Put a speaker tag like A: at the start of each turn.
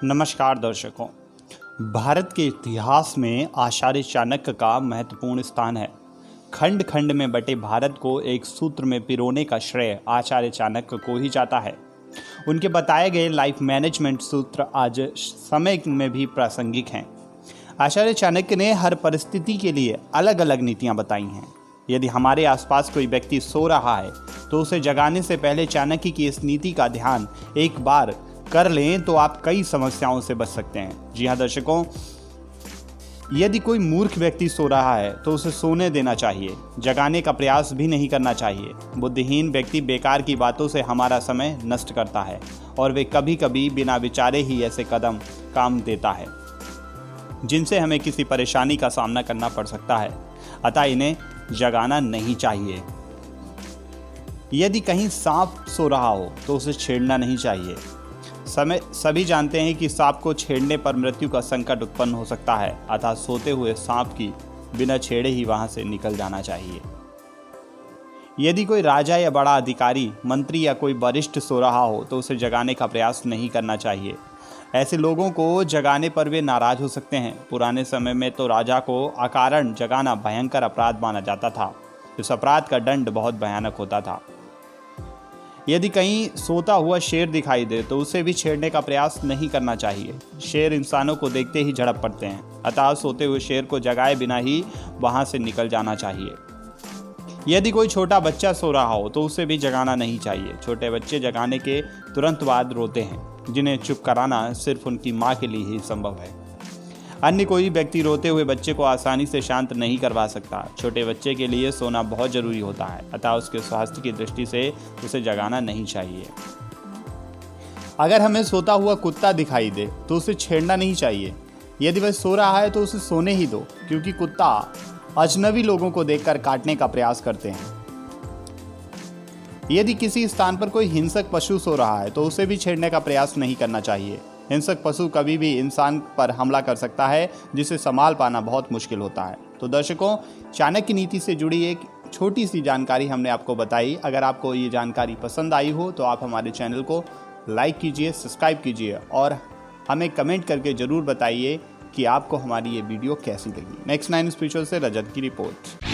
A: नमस्कार दर्शकों। भारत के इतिहास में आचार्य चाणक्य का महत्वपूर्ण स्थान है। खंड खंड में बटे भारत को एक सूत्र में पिरोने का श्रेय आचार्य चाणक्य को ही जाता है। उनके बताए गए लाइफ मैनेजमेंट सूत्र आज समय में भी प्रासंगिक हैं। आचार्य चाणक्य ने हर परिस्थिति के लिए अलग अलग नीतियां बताई हैं। यदि हमारे आसपास कोई व्यक्ति सो रहा है तो उसे जगाने से पहले चाणक्य की इस नीति का ध्यान एक बार कर लें तो आप कई समस्याओं से बच सकते हैं। जी हाँ दर्शकों, यदि कोई मूर्ख व्यक्ति सो रहा है तो उसे सोने देना चाहिए, जगाने का प्रयास भी नहीं करना चाहिए। बुद्धिहीन व्यक्ति बेकार की बातों से हमारा समय नष्ट करता है और वे कभी कभी बिना विचारे ही ऐसे कदम काम देता है जिनसे हमें किसी परेशानी का सामना करना पड़ सकता है। अतः इन्हें जगाना नहीं चाहिए। यदि कहीं सांप सो रहा हो तो उसे छेड़ना नहीं चाहिए। सभी जानते हैं कि सांप को छेड़ने पर मृत्यु का संकट उत्पन्न हो सकता है। अतः सोते हुए सांप की बिना छेड़े ही वहां से निकल जाना चाहिए। यदि कोई राजा या बड़ा अधिकारी, मंत्री या कोई वरिष्ठ सो रहा हो तो उसे जगाने का प्रयास नहीं करना चाहिए। ऐसे लोगों को जगाने पर वे नाराज हो सकते हैं। पुराने समय में तो राजा को अकारण जगाना भयंकर अपराध माना जाता था। इस अपराध का दंड बहुत भयानक होता था। यदि कहीं सोता हुआ शेर दिखाई दे तो उसे भी छेड़ने का प्रयास नहीं करना चाहिए। शेर इंसानों को देखते ही झड़प पड़ते हैं। अतः सोते हुए शेर को जगाए बिना ही वहां से निकल जाना चाहिए। यदि कोई छोटा बच्चा सो रहा हो तो उसे भी जगाना नहीं चाहिए। छोटे बच्चे जगाने के तुरंत बाद रोते हैं, जिन्हें चुप कराना सिर्फ उनकी माँ के लिए ही संभव है। अन्य कोई व्यक्ति रोते हुए बच्चे को आसानी से शांत नहीं करवा सकता। छोटे बच्चे के लिए सोना बहुत जरूरी होता है, अतः उसके स्वास्थ्य की दृष्टि से उसे जगाना नहीं चाहिए। अगर हमें सोता हुआ कुत्ता दिखाई दे तो उसे छेड़ना नहीं चाहिए। यदि वह सो रहा है तो उसे सोने ही दो, क्योंकि कुत्ता अजनबी लोगों को देखकर काटने का प्रयास करते हैं। यदि किसी स्थान पर कोई हिंसक पशु सो रहा है तो उसे भी छेड़ने का प्रयास नहीं करना चाहिए। हिंसक पशु कभी भी इंसान पर हमला कर सकता है, जिसे संभाल पाना बहुत मुश्किल होता है। तो दर्शकों, चाणक्य नीति से जुड़ी एक छोटी सी जानकारी हमने आपको बताई। अगर आपको ये जानकारी पसंद आई हो तो आप हमारे चैनल को लाइक कीजिए, सब्सक्राइब कीजिए और हमें कमेंट करके ज़रूर बताइए कि आपको हमारी ये वीडियो कैसी लगी। नेक्स्ट 9 स्पिरिचुअल से रजत की रिपोर्ट।